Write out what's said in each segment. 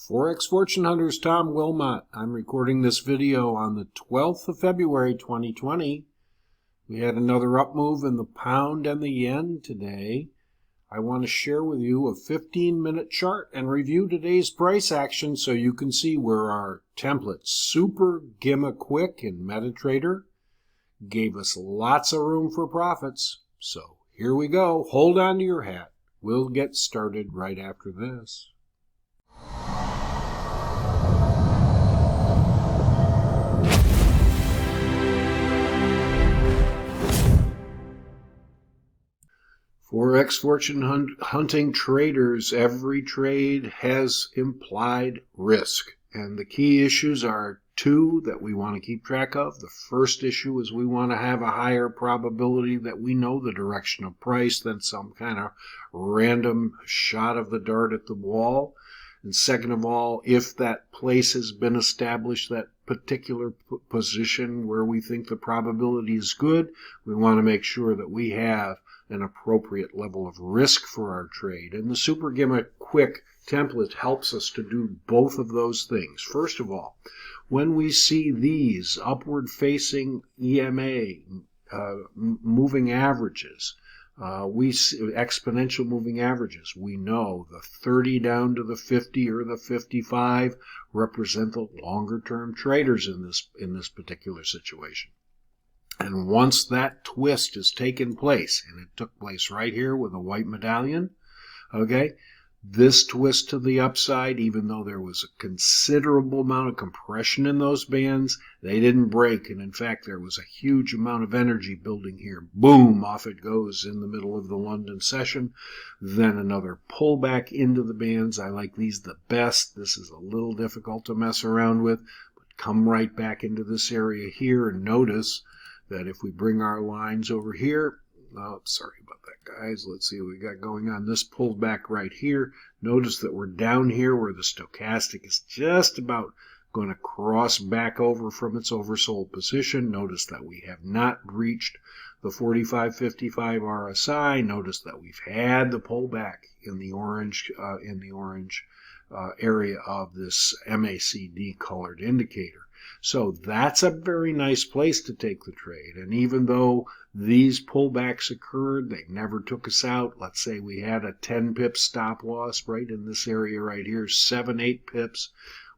Forex Fortune Hunters, Tom Wilmot. I'm recording this video on the 12th of February 2020. We had another up move in the pound and the yen today. I want to share with you a 15-minute chart and review today's price action so you can see where our template Super GMMA Quick in Metatrader gave us lots of room for profits. So here we go. Hold on to your hat. We'll get started right after this. Forex fortune hunting traders, every trade has implied risk. And the key issues are two that we want to keep track of. The first issue is we want to have a higher probability that we know the direction of price than some kind of random shot of the dart at the wall. And second of all, if that place has been established, that particular position where we think the probability is good, we want to make sure that we have an appropriate level of risk for our trade. And the Super GMMA Quick template helps us to do both of those things. First of all, when we see these upward facing EMA moving averages, we see exponential moving averages. We know the 30 down to the 50 or the 55 represent the longer term traders in this particular situation. And once that twist has taken place, and it took place right here with a white medallion, okay, this twist to the upside, even though there was a considerable amount of compression in those bands, they didn't break. And in fact, there was a huge amount of energy building here. Boom, off it goes in the middle of the London session. Then another pullback into the bands. I like these the best. This is a little difficult to mess around with, but come right back into this area here and notice that if we bring our lines over here, oh, sorry about that, guys. Let's see what we got going on. This pulled back right here. Notice that we're down here where the stochastic is just about going to cross back over from its oversold position. Notice that we have not breached the 45.55 RSI. Notice that we've had the pullback in the orange area of this MACD colored indicator. So that's a very nice place to take the trade. And even though these pullbacks occurred, they never took us out. Let's say we had a 10 pip stop loss right in this area right here. 7-8 pips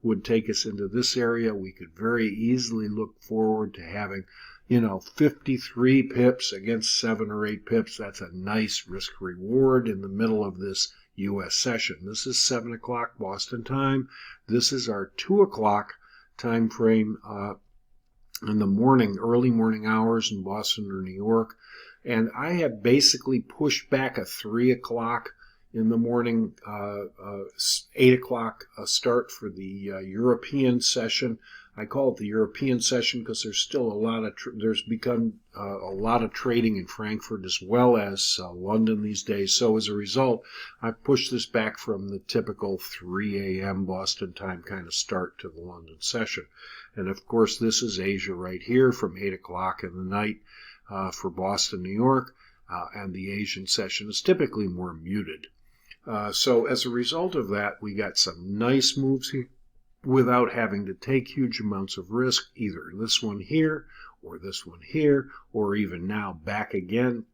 would take us into this area. We could very easily look forward to having, 53 pips against 7 or 8 pips. That's a nice risk reward in the middle of this U.S. session. This is 7 o'clock Boston time. This is our 2 o'clock time frame in the morning, early morning hours in Boston or New York. And I have basically pushed back a 3 o'clock in the morning, 8 o'clock start for the European session. I call it the European session because there's still there's become a lot of trading in Frankfurt as well as London these days. So as a result, I've pushed this back from the typical 3 a.m. Boston time kind of start to the London session. And of course, this is Asia right here from 8 o'clock in the night for Boston, New York. And the Asian session is typically more muted. So as a result of that, we got some nice moves here without having to take huge amounts of risk, either this one here, or even now back again,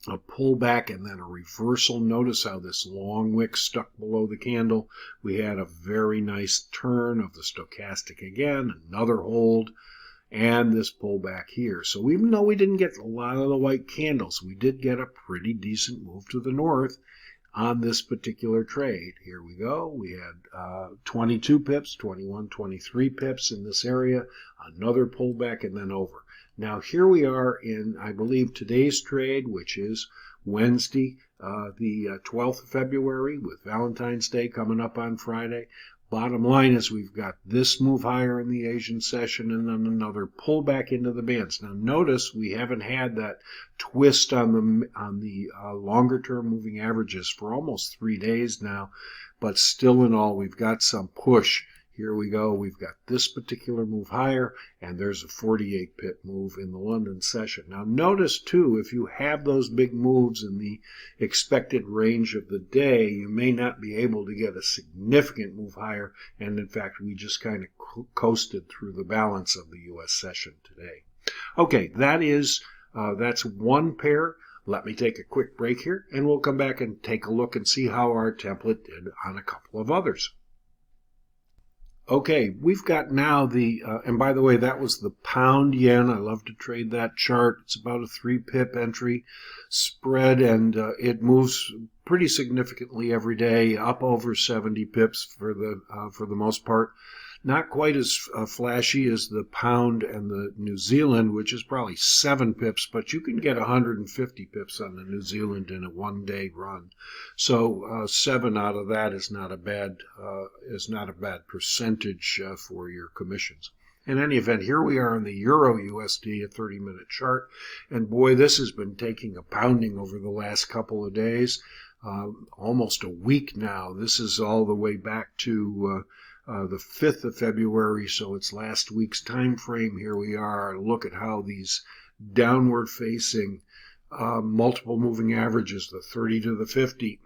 a pullback and then a reversal. Notice how this long wick stuck below the candle. We had a very nice turn of the stochastic again, another hold, and this pullback here. So even though we didn't get a lot of the white candles, we did get a pretty decent move to the north on this particular trade. Here we go. We had 22 pips, 21, 23 pips in this area, another pullback, and then over. Now here we are in, I believe, today's trade, which is Wednesday, the 12th of February, with Valentine's Day coming up on Friday. Bottom line is we've got this move higher in the Asian session and then another pullback into the bands. Now notice we haven't had that twist on the longer term moving averages for almost 3 days now, but still in all we've got some push Here we go. We've got this particular move higher, and there's a 48 pip move in the London session. Now notice too, if you have those big moves in the expected range of the day, you may not be able to get a significant move higher, and in fact we just kind of coasted through the balance of the US session today. Okay, that's one pair. Let me take a quick break here, and we'll come back and take a look and see how our template did on a couple of others. Okay, we've got now the, and by the way, that was the pound yen. I love to trade that chart. It's about a 3 pip entry spread, and it moves pretty significantly every day, up over 70 pips for the most part. Not quite as flashy as the pound and the New Zealand, which is probably 7 pips, but you can get 150 pips on the New Zealand in a one-day run. So 7 out of that is not a bad percentage for your commissions. In any event, here we are in the EURUSD, a 30-minute chart, and boy, this has been taking a pounding over the last couple of days, almost a week now. This is all the way back to the 5th of February, so it's last week's time frame. Here we are. Look at how these downward facing multiple moving averages, the 30 to the 50,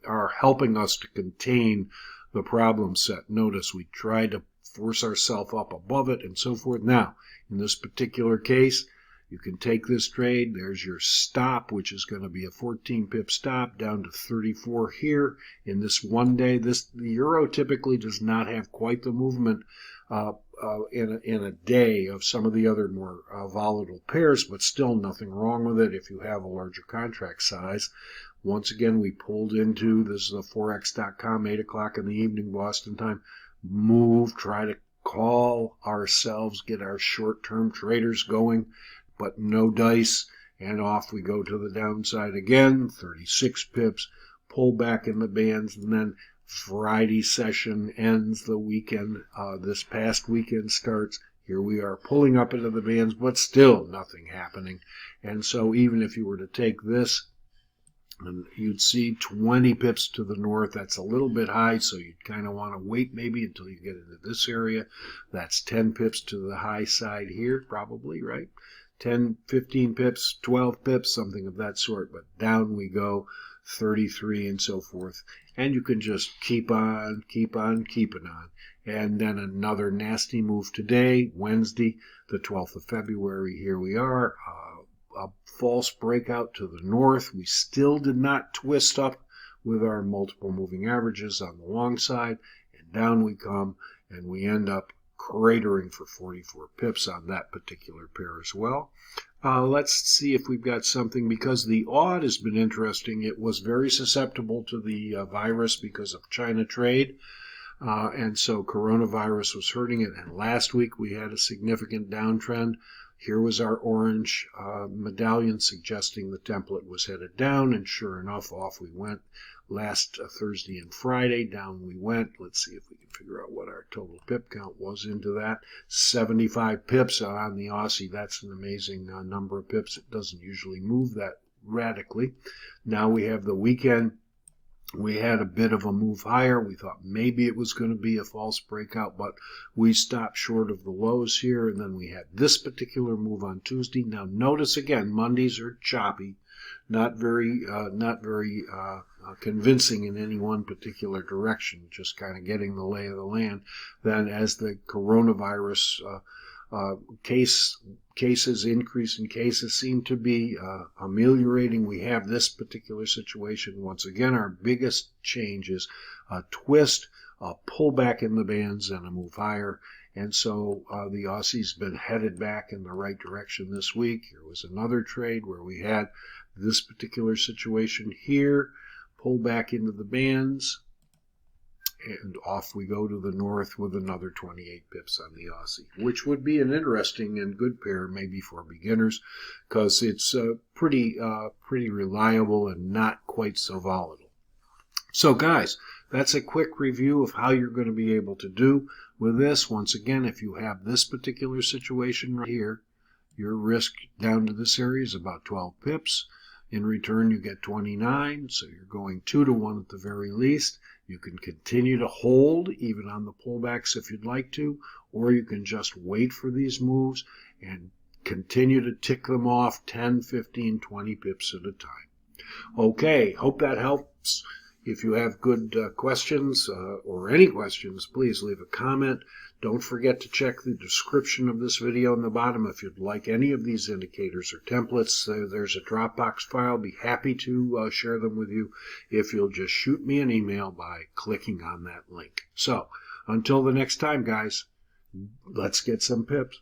are helping us to contain the problem set. Notice we tried to force ourselves up above it and so forth. Now, in this particular case, you can take this trade. There's your stop, which is going to be a 14 pip stop down to 34 here in this one day. The euro typically does not have quite the movement in a day of some of the other more volatile pairs, but still nothing wrong with it if you have a larger contract size. Once again, we pulled into, this is the Forex.com, 8 o'clock in the evening Boston time, move, try to call ourselves, get our short-term traders going, but no dice, and off we go to the downside again, 36 pips, pull back in the bands, and then Friday session ends the weekend. This past weekend starts. Here we are pulling up into the bands, but still nothing happening. And so even if you were to take this, and you'd see 20 pips to the north. That's a little bit high, so you'd kind of want to wait maybe until you get into this area. That's 10 pips to the high side here, probably, right? 10, 15 pips, 12 pips, something of that sort. But down we go, 33 and so forth. And you can just keep on keeping on. And then another nasty move today, Wednesday, the 12th of February. Here we are. A false breakout to the north. We still did not twist up with our multiple moving averages on the long side, and down we come, and we end up cratering for 44 pips on that particular pair as well. Let's see if we've got something, because the AUD has been interesting. It was very susceptible to the virus because of China trade, and so coronavirus was hurting it, and last week we had a significant downtrend. Here was our orange medallion suggesting the template was headed down, and sure enough, off we went. Last Thursday and Friday, down we went. Let's see if we can figure out what our total pip count was into that. 75 pips on the Aussie. That's an amazing number of pips. It doesn't usually move that radically. Now we have the weekend. We had a bit of a move higher. We thought maybe it was going to be a false breakout, but we stopped short of the lows here, and then we had this particular move on Tuesday. Now notice again, Mondays are choppy, not very convincing in any one particular direction, just kind of getting the lay of the land. Then as the coronavirus cases increase in cases seem to be ameliorating. We have this particular situation. Once again, our biggest change is a twist, a pullback in the bands, and a move higher. And so the Aussie's been headed back in the right direction this week. Here was another trade where we had this particular situation here, pull back into the bands, and off we go to the north with another 28 pips on the Aussie, which would be an interesting and good pair maybe for beginners, because it's pretty reliable and not quite so volatile. So guys, that's a quick review of how you're going to be able to do with this. Once again, if you have this particular situation right here, your risk down to this area is about 12 pips. In return, you get 29, so you're going 2 to 1 at the very least. You can continue to hold even on the pullbacks if you'd like to, or you can just wait for these moves and continue to tick them off 10, 15, 20 pips at a time. Okay, hope that helps. If you have good questions or any questions, please leave a comment. Don't forget to check the description of this video in the bottom if you'd like any of these indicators or templates. There's a Dropbox file. I'll be happy to share them with you if you'll just shoot me an email by clicking on that link. So, until the next time, guys, let's get some pips.